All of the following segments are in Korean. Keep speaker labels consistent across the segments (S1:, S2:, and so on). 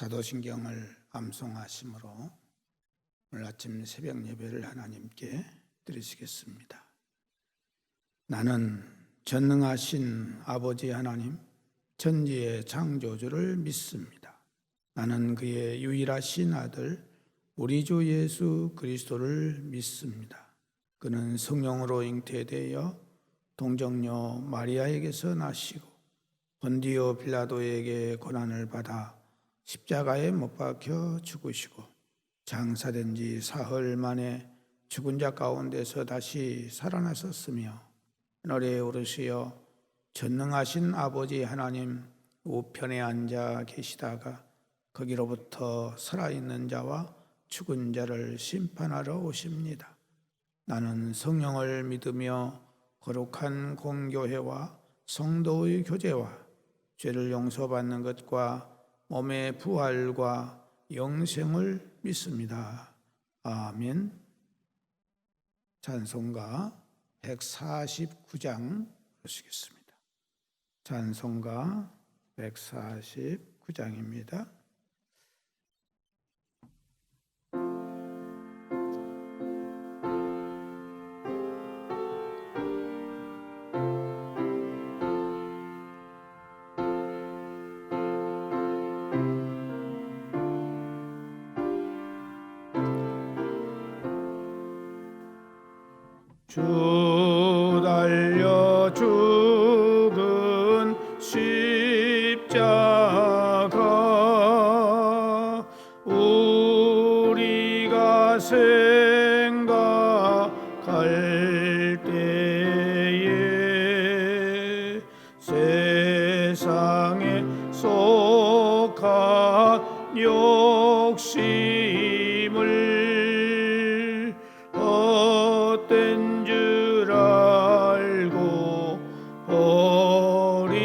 S1: 사도신경을 암송하심으로 오늘 아침 새벽 예배를 하나님께 드리시겠습니다. 나는 전능하신 아버지 하나님, 천지의 창조주를 믿습니다. 나는 그의 유일하신 아들 우리 주 예수 그리스도를 믿습니다. 그는 성령으로 잉태되어 동정녀 마리아에게서 나시고 본디오 빌라도에게 고난을 받아 십자가에 못 박혀 죽으시고 장사된 지 사흘 만에 죽은 자 가운데서 다시 살아나셨으며 하늘에 오르시어 전능하신 아버지 하나님 우편에 앉아 계시다가 거기로부터 살아있는 자와 죽은 자를 심판하러 오십니다. 나는 성령을 믿으며 거룩한 공교회와 성도의 교제와 죄를 용서받는 것과 몸의 부활과 영생을 믿습니다. 아멘. 찬송가 149장 보시겠습니다. 찬송가 149장입니다. 주 달려 죽은 십자가 우리가 생각할 때에 세상에 속한 욕심을 헛된 줄 알고 버리네.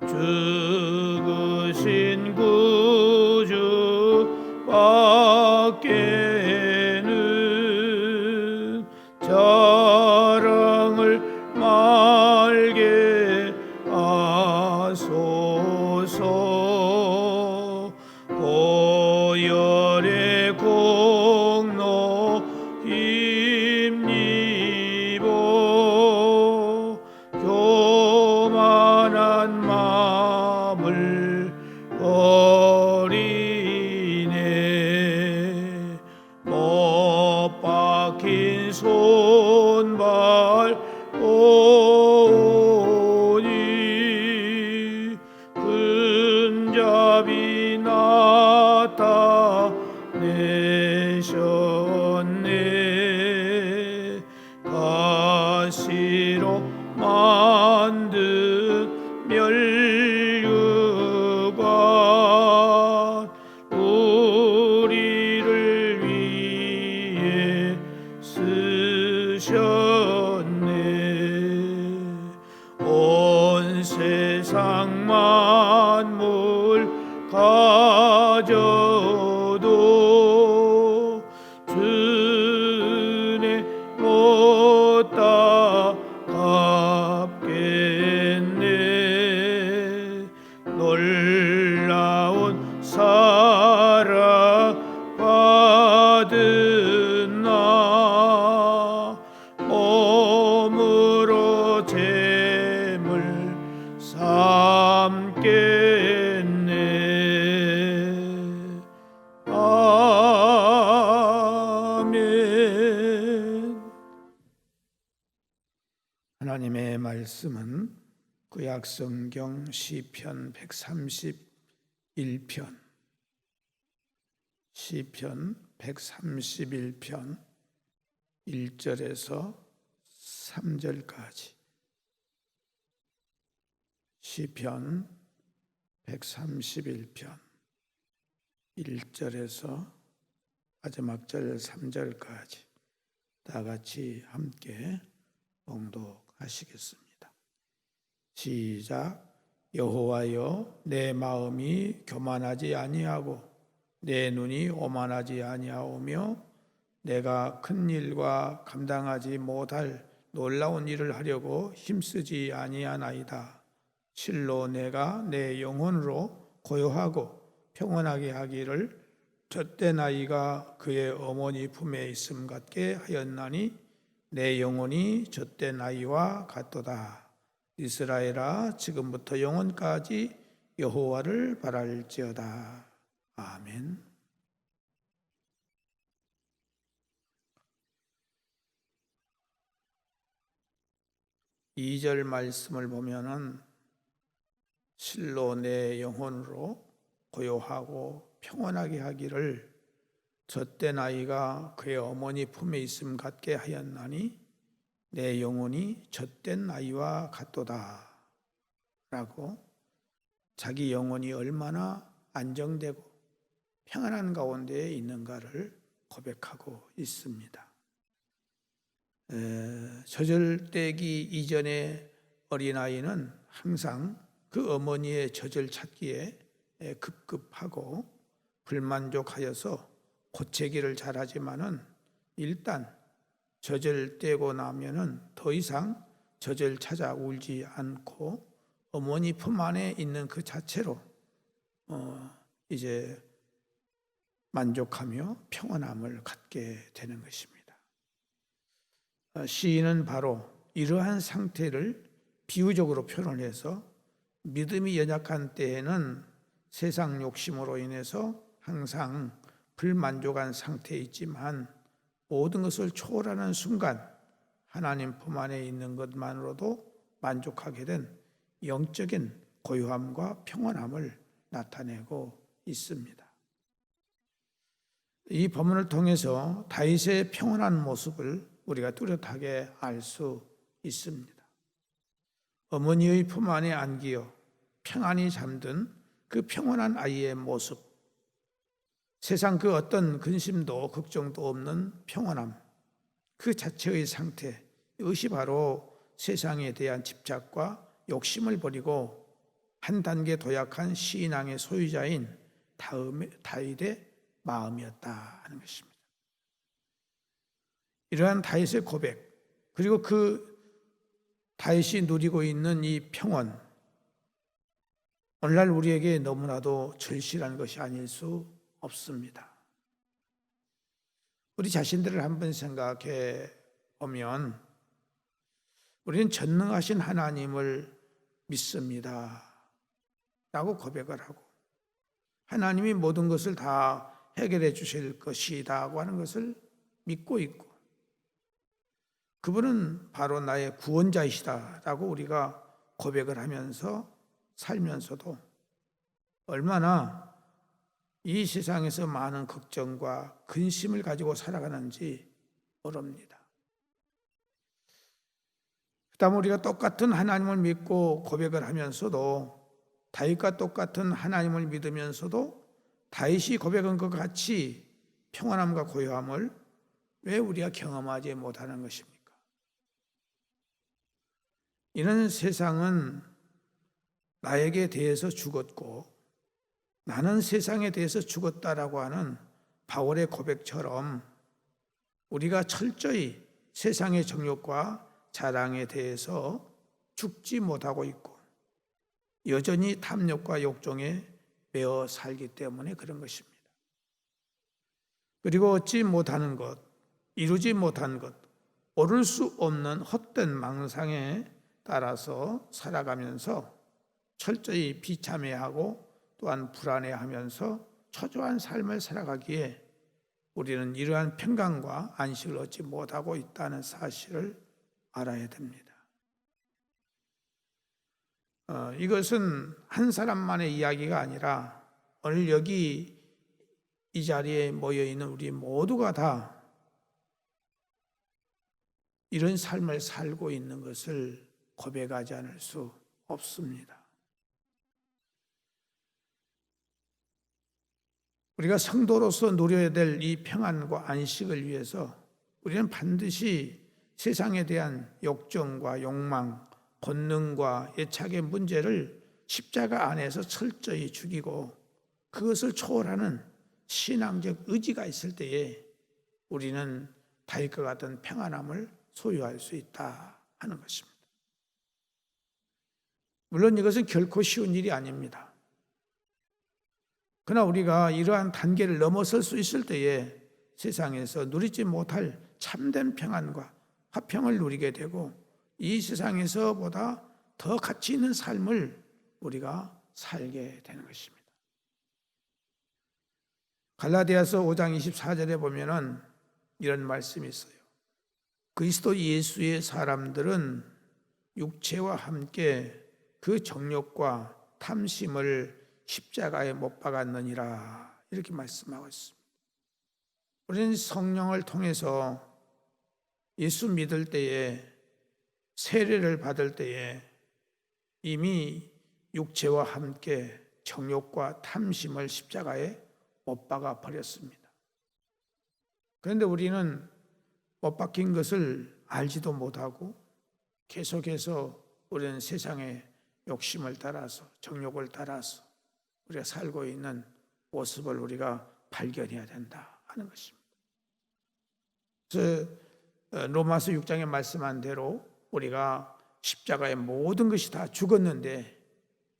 S1: 죽으신 구주 밖에는 자랑을 말게 하소서. 보혈의 공로 힘입어 교만한 마음을 버리네. 못 박힌 손발 오니 근잡이 나타내셨네. 가시로 만든 멸류관 우리를 위해 쓰셨네. 온 세상 만물 가져도 주네 못 갚겠네. 놀라운 사랑 받은 나 몸으로 재물 삼겠네. 아멘. 하나님의 말씀은 구약성경 시편 131편 시편 131편 1절에서 3절까지 시편 131편 1절에서 마지막 절 3절까지 다 같이 함께 봉독하시겠습니다. 시작. 여호와여, 내 마음이 교만하지 아니하고 내 눈이 오만하지 아니하오며 내가 큰 일과 감당하지 못할 놀라운 일을 하려고 힘쓰지 아니하나이다. 실로 내가 내 영혼으로 고요하고 평온하게 하기를 젖된 아이가 그의 어머니 품에 있음 같게 하였나니 내 영혼이 젖된 아이와 같도다. 이스라엘아, 지금부터 영원까지 여호와를 바랄지어다. 아멘. 2절 말씀을 보면은 실로 내 영혼으로 고요하고 평온하게 하기를 젖된 아이가 그의 어머니 품에 있음 같게 하였나니 내 영혼이 젖된 아이와 같도다 라고 자기 영혼이 얼마나 안정되고 평안한 가운데 있는가를 고백하고 있습니다. 젖을 떼기 이전의 어린아이는 항상 그 어머니의 젖을 찾기에 급급하고 불만족하여서 고체기를 잘하지만은 일단 젖을 떼고 나면은 더 이상 젖을 찾아 울지 않고 어머니 품 안에 있는 그 자체로 이제 만족하며 평안함을 갖게 되는 것입니다. 시인은 바로 이러한 상태를 비유적으로 표현해서 믿음이 연약한 때에는 세상 욕심으로 인해서 항상 불만족한 상태에 있지만 모든 것을 초월하는 순간 하나님 품 안에 있는 것만으로도 만족하게 된 영적인 고요함과 평안함을 나타내고 있습니다. 이 본문을 통해서 다윗의 평온한 모습을 우리가 뚜렷하게 알 수 있습니다. 어머니의 품 안에 안기어 평안히 잠든 그 평온한 아이의 모습, 세상 그 어떤 근심도 걱정도 없는 평온함, 그 자체의 상태, 이것이 바로 세상에 대한 집착과 욕심을 버리고 한 단계 도약한 신앙의 소유자인 다윗의 마음이었다 하는 것입니다. 이러한 다윗의 고백, 그리고 그 다윗이 누리고 있는 이 평온, 오늘날 우리에게 너무나도 절실한 것이 아닐 수 없습니다. 우리 자신들을 한번 생각해 보면 우리는 전능하신 하나님을 믿습니다 라고 고백을 하고 하나님이 모든 것을 다 해결해 주실 것이다 하는 것을 믿고 있고 그분은 바로 나의 구원자이시다 라고 우리가 고백을 하면서 살면서도 얼마나 이 세상에서 많은 걱정과 근심을 가지고 살아가는지 모릅니다. 그다음 우리가 똑같은 하나님을 믿고 고백을 하면서도 다윗과 똑같은 하나님을 믿으면서도 다윗이 고백한 것 같이 평안함과 고요함을 왜 우리가 경험하지 못하는 것입니까? 이는 세상은 나에게 대해서 죽었고 나는 세상에 대해서 죽었다라고 하는 바울의 고백처럼 우리가 철저히 세상의 정욕과 자랑에 대해서 죽지 못하고 있고 여전히 탐욕과 욕정에 매어 살기 때문에 그런 것입니다. 그리고 얻지 못하는 것, 이루지 못한 것, 오를 수 없는 헛된 망상에 따라서 살아가면서 철저히 비참해하고 또한 불안해하면서 초조한 삶을 살아가기에 우리는 이러한 평강과 안식을 얻지 못하고 있다는 사실을 알아야 됩니다. 이것은 한 사람만의 이야기가 아니라 오늘 여기 이 자리에 모여있는 우리 모두가 다 이런 삶을 살고 있는 것을 고백하지 않을 수 없습니다. 우리가 성도로서 누려야 될 이 평안과 안식을 위해서 우리는 반드시 세상에 대한 욕정과 욕망, 본능과 애착의 문제를 십자가 안에서 철저히 죽이고 그것을 초월하는 신앙적 의지가 있을 때에 우리는 다윗과 같은 평안함을 소유할 수 있다 하는 것입니다. 물론 이것은 결코 쉬운 일이 아닙니다. 그러나 우리가 이러한 단계를 넘어설 수 있을 때에 세상에서 누리지 못할 참된 평안과 화평을 누리게 되고 이 세상에서보다 더 가치 있는 삶을 우리가 살게 되는 것입니다. 갈라디아서 5장 24절에 보면은 이런 말씀이 있어요. 그리스도 예수의 사람들은 육체와 함께 그 정욕과 탐심을 십자가에 못 박았느니라, 이렇게 말씀하고 있습니다. 우리는 성령을 통해서 예수 믿을 때에, 세례를 받을 때에 이미 육체와 함께 정욕과 탐심을 십자가에 못 박아 버렸습니다. 그런데 우리는 못 박힌 것을 알지도 못하고 계속해서 우리는 세상의 욕심을 따라서, 정욕을 따라서 우리가 살고 있는 모습을 우리가 발견해야 된다 하는 것입니다. 그래서 로마서 6장에 말씀한 대로 우리가 십자가에 모든 것이 다 죽었는데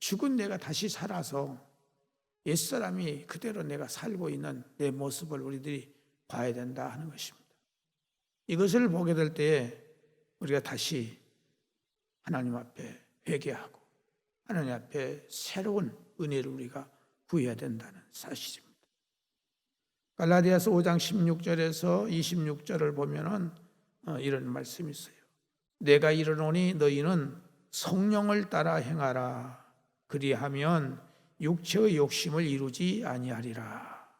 S1: 죽은 내가 다시 살아서 옛사람이 그대로 내가 살고 있는 내 모습을 우리들이 봐야 된다 하는 것입니다. 이것을 보게 될 때에 우리가 다시 하나님 앞에 회개하고 하나님 앞에 새로운 은혜를 우리가 구해야 된다는 사실입니다. 갈라디아서 5장 16절에서 26절을 보면은 이런 말씀이 있어요. 내가 이르노니 너희는 성령을 따라 행하라. 그리하면 육체의 욕심을 이루지 아니하리라.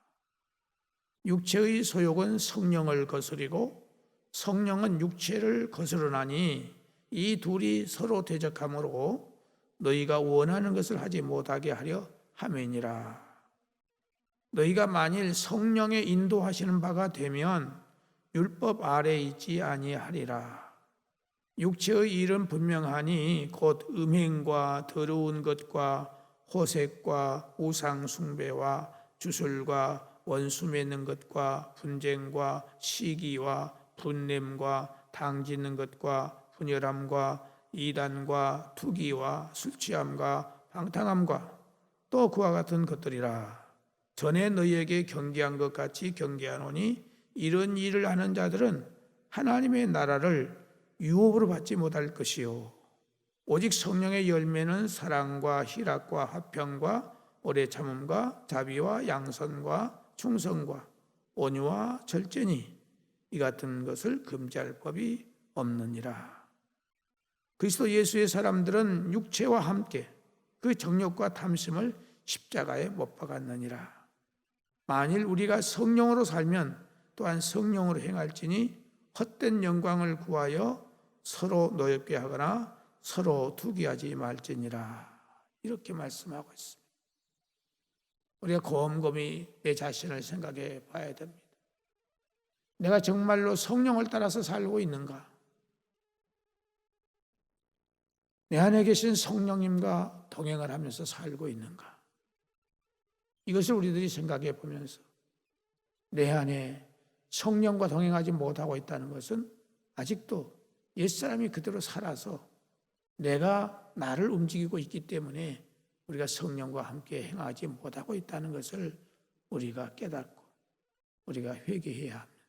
S1: 육체의 소욕은 성령을 거스리고 성령은 육체를 거스르나니 이 둘이 서로 대적하므로 너희가 원하는 것을 하지 못하게 하려 함이니라. 너희가 만일 성령의 인도하시는 바가 되면 율법 아래에 있지 아니하리라. 육체의 일은 분명하니 곧 음행과 더러운 것과 호색과 우상 숭배와 주술과 원수 맺는 것과 분쟁과 시기와 분냄과 당짓는 것과 분열함과 이단과 투기와 술취함과 방탕함과 또 그와 같은 것들이라. 전에 너희에게 경계한 것 같이 경계하노니 이런 일을 하는 자들은 하나님의 나라를 유업으로 받지 못할 것이요 오직 성령의 열매는 사랑과 희락과 화평과 오래 참음과 자비와 양선과 충성과 온유와 절제니 이 같은 것을 금지할 법이 없느니라. 그리스도 예수의 사람들은 육체와 함께 그 정욕과 탐심을 십자가에 못 박았느니라. 만일 우리가 성령으로 살면 또한 성령으로 행할지니 헛된 영광을 구하여 서로 노엽게 하거나 서로 투기하지 말지니라. 이렇게 말씀하고 있습니다. 우리가 곰곰이 내 자신을 생각해 봐야 됩니다. 내가 정말로 성령을 따라서 살고 있는가? 내 안에 계신 성령님과 동행을 하면서 살고 있는가? 이것을 우리들이 생각해 보면서 내 안에 성령과 동행하지 못하고 있다는 것은 아직도 옛사람이 그대로 살아서 내가 나를 움직이고 있기 때문에 우리가 성령과 함께 행하지 못하고 있다는 것을 우리가 깨닫고 우리가 회개해야 합니다.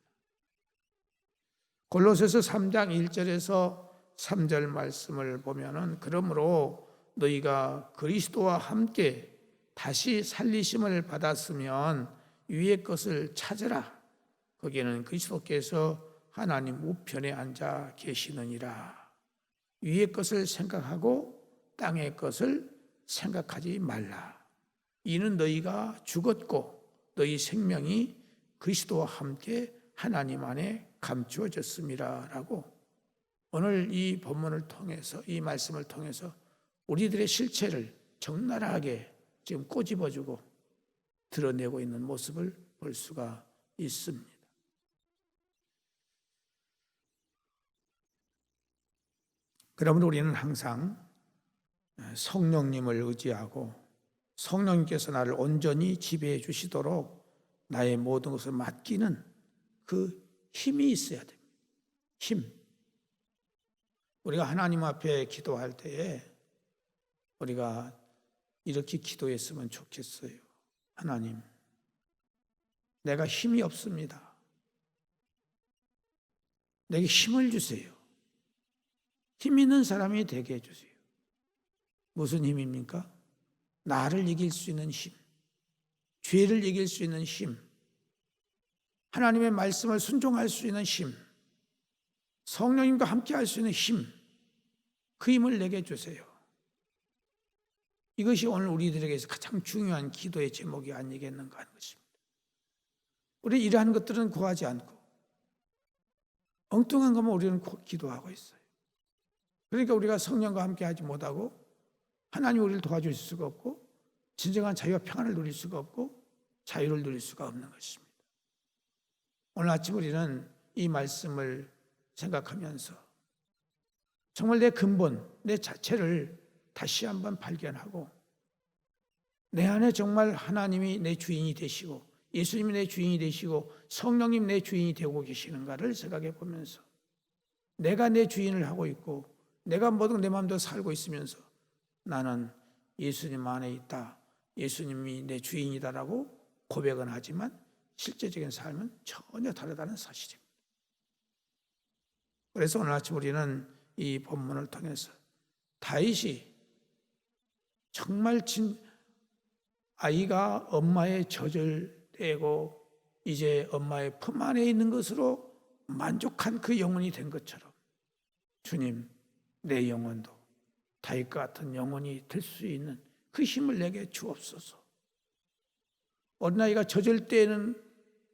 S1: 골로새서 3장 1절에서 3절 말씀을 보면은 그러므로 너희가 그리스도와 함께 다시 살리심을 받았으면 위의 것을 찾으라. 거기에는 그리스도께서 하나님 우편에 앉아 계시느니라. 위의 것을 생각하고 땅의 것을 생각하지 말라. 이는 너희가 죽었고 너희 생명이 그리스도와 함께 하나님 안에 감추어졌음이라라고 오늘 이 본문을 통해서 이 말씀을 통해서 우리들의 실체를 적나라하게 지금 꼬집어주고 드러내고 있는 모습을 볼 수가 있습니다. 그러므로 우리는 항상 성령님을 의지하고 성령님께서 나를 온전히 지배해 주시도록 나의 모든 것을 맡기는 그 힘이 있어야 됩니다. 힘. 우리가 하나님 앞에 기도할 때에 우리가 이렇게 기도했으면 좋겠어요. 하나님, 내가 힘이 없습니다. 내게 힘을 주세요. 힘 있는 사람이 되게 해주세요. 무슨 힘입니까? 나를 이길 수 있는 힘, 죄를 이길 수 있는 힘, 하나님의 말씀을 순종할 수 있는 힘, 성령님과 함께 할 수 있는 힘, 그 힘을 내게 주세요. 이것이 오늘 우리들에게서 가장 중요한 기도의 제목이 아니겠는가 하는 것입니다. 우리 이러한 것들은 구하지 않고 엉뚱한 것만 우리는 기도하고 있어요. 그러니까 우리가 성령과 함께 하지 못하고 하나님 우리를 도와줄 수가 없고 진정한 자유와 평안을 누릴 수가 없고 자유를 누릴 수가 없는 것입니다. 오늘 아침 우리는 이 말씀을 생각하면서 정말 내 근본, 내 자체를 다시 한번 발견하고 내 안에 정말 하나님이 내 주인이 되시고 예수님이 내 주인이 되시고 성령님 내 주인이 되고 계시는가를 생각해 보면서 내가 내 주인을 하고 있고 내가 모든 내 마음대로 살고 있으면서 나는 예수님 안에 있다, 예수님이 내 주인이다라고 고백은 하지만 실제적인 삶은 전혀 다르다는 사실입니다. 그래서 오늘 아침 우리는 이 본문을 통해서 다윗이 정말 아이가 엄마의 젖을 떼고 이제 엄마의 품 안에 있는 것으로 만족한 그 영혼이 된 것처럼 주님, 내 영혼도 다윗과 같은 영혼이 될 수 있는 그 힘을 내게 주옵소서. 어린아이가 젖을 떼는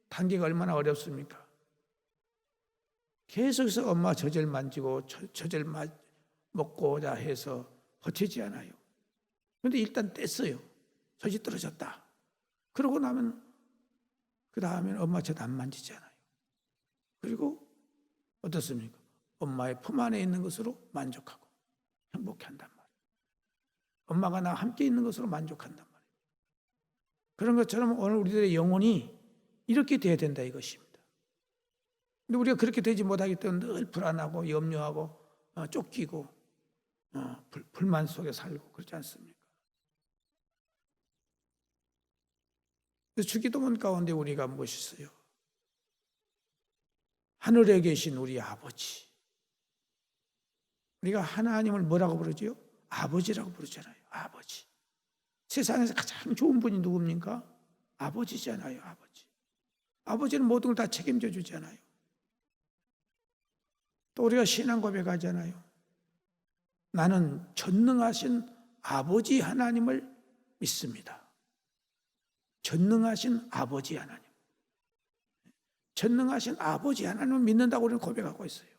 S1: 단계가 얼마나 어렵습니까? 계속해서 엄마 젖을 만지고 젖을 먹고자 해서 버티지 않아요. 그런데 일단 뗐어요. 젖이 떨어졌다. 그러고 나면 그 다음에는 엄마 젖 안 만지잖아요. 그리고 어떻습니까? 엄마의 품 안에 있는 것으로 만족하고 행복해한단 말이에요. 엄마가 나와 함께 있는 것으로 만족한단 말이에요. 그런 것처럼 오늘 우리들의 영혼이 이렇게 돼야 된다 이것입니다. 근데 우리가 그렇게 되지 못하기 때문에 늘 불안하고 염려하고 쫓기고 불만 속에 살고 그렇지 않습니까? 주기도문 가운데 우리가 무엇이 있어요? 하늘에 계신 우리 아버지. 우리가 하나님을 뭐라고 부르지요? 아버지라고 부르잖아요. 아버지. 세상에서 가장 좋은 분이 누굽니까? 아버지잖아요. 아버지. 아버지는 모든 걸 다 책임져 주잖아요. 또 우리가 신앙 고백하잖아요. 나는 전능하신 아버지 하나님을 믿습니다. 전능하신 아버지 하나님. 전능하신 아버지 하나님을 믿는다고 우리는 고백하고 있어요.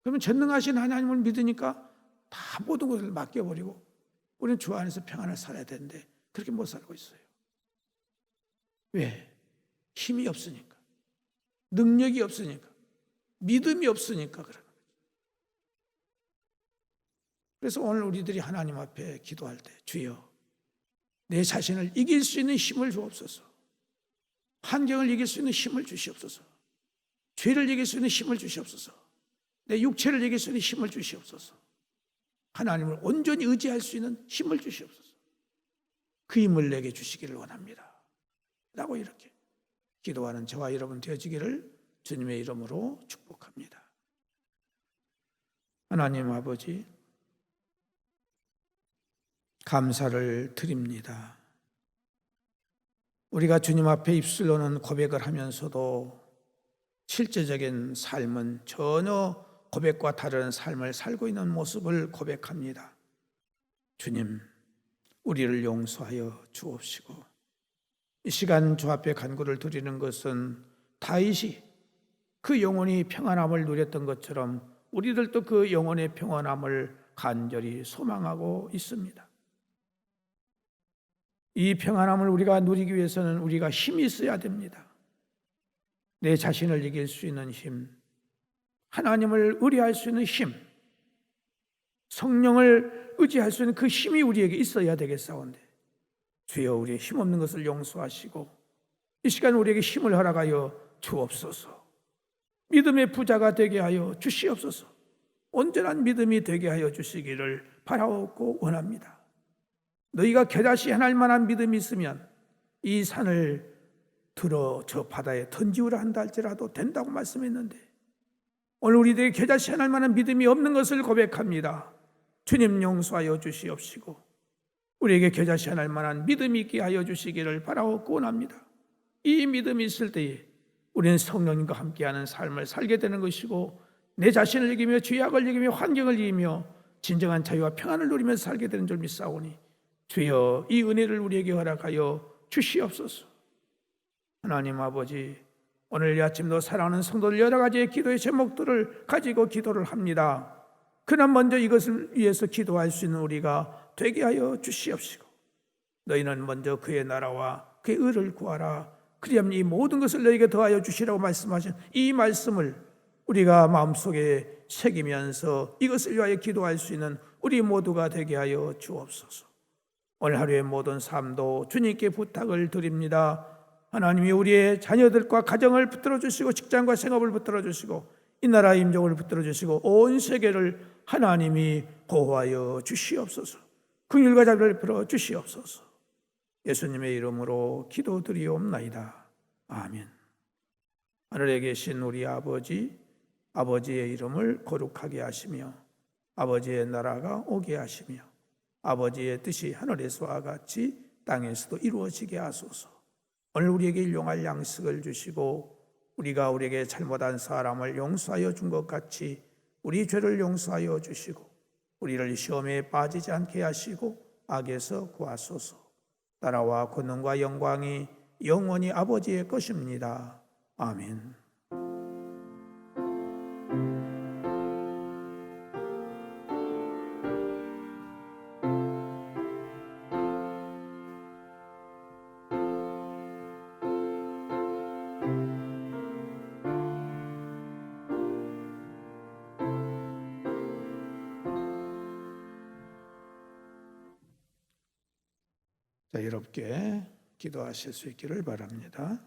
S1: 그러면 전능하신 하나님을 믿으니까 다 모든 것을 맡겨버리고 우리는 주 안에서 평안을 살아야 되는데 그렇게 못 살고 있어요. 왜? 힘이 없으니까. 능력이 없으니까. 믿음이 없으니까 그러는 거죠. 그래서 오늘 우리들이 하나님 앞에 기도할 때 주여 내 자신을 이길 수 있는 힘을 주옵소서. 환경을 이길 수 있는 힘을 주시옵소서. 죄를 이길 수 있는 힘을 주시옵소서. 내 육체를 이길 수 있는 힘을 주시옵소서. 하나님을 온전히 의지할 수 있는 힘을 주시옵소서. 그 힘을 내게 주시기를 원합니다. 라고 이렇게 기도하는 저와 여러분 되어지기를 주님의 이름으로 축복합니다. 하나님 아버지, 감사를 드립니다. 우리가 주님 앞에 입술로는 고백을 하면서도 실제적인 삶은 전혀 고백과 다른 삶을 살고 있는 모습을 고백합니다. 주님, 우리를 용서하여 주옵시고 이 시간 주 앞에 간구를 드리는 것은 다윗이 그 영혼이 평안함을 누렸던 것처럼 우리들도 그 영혼의 평안함을 간절히 소망하고 있습니다. 이 평안함을 우리가 누리기 위해서는 우리가 힘이 있어야 됩니다. 내 자신을 이길 수 있는 힘, 하나님을 의뢰할 수 있는 힘, 성령을 의지할 수 있는 그 힘이 우리에게 있어야 되겠사온데 주여 우리의 힘없는 것을 용서하시고 이 시간 우리에게 힘을 허락하여 주옵소서. 믿음의 부자가 되게 하여 주시옵소서. 온전한 믿음이 되게 하여 주시기를 바라옵고 원합니다. 너희가 겨자씨 해낼 만한 믿음이 있으면 이 산을 들어 저 바다에 던지우라 한다 할지라도 된다고 말씀했는데, 오늘 우리들에게 겨자씨 해낼 만한 믿음이 없는 것을 고백합니다. 주님 용서하여 주시옵시고 우리에게 겨자씨 해낼 만한 믿음이 있게 하여 주시기를 바라옵고 원합니다. 이 믿음이 있을 때에 우리는 성령님과 함께하는 삶을 살게 되는 것이고, 내 자신을 이기며 죄악을 이기며 환경을 이기며 진정한 자유와 평안을 누리면서 살게 되는 줄 믿사오니 주여 이 은혜를 우리에게 허락하여 주시옵소서. 하나님 아버지, 오늘 이 아침도 사랑하는 성도들 여러 가지의 기도의 제목들을 가지고 기도를 합니다. 그러나 먼저 이것을 위해서 기도할 수 있는 우리가 되게 하여 주시옵시고, 너희는 먼저 그의 나라와 그의 의를 구하라, 그리하면 이 모든 것을 너희에게 더하여 주시라고 말씀하신 이 말씀을 우리가 마음속에 새기면서 이것을 위하여 기도할 수 있는 우리 모두가 되게 하여 주옵소서. 오늘 하루의 모든 삶도 주님께 부탁을 드립니다. 하나님이 우리의 자녀들과 가정을 붙들어 주시고 직장과 생업을 붙들어 주시고 이 나라의 임종을 붙들어 주시고 온 세계를 하나님이 보호하여 주시옵소서. 긍휼과 자비를 베풀어 주시옵소서. 예수님의 이름으로 기도드리옵나이다. 아멘. 하늘에 계신 우리 아버지, 아버지의 이름을 거룩하게 하시며 아버지의 나라가 오게 하시며 아버지의 뜻이 하늘에서와 같이 땅에서도 이루어지게 하소서. 오늘 우리에게 일용할 양식을 주시고 우리가 우리에게 잘못한 사람을 용서하여 준 것 같이 우리 죄를 용서하여 주시고 우리를 시험에 빠지지 않게 하시고 악에서 구하소서. 나라와 권능과 영광이 영원히 아버지의 것입니다. 아멘. 자, 여러분께 기도하실 수 있기를 바랍니다.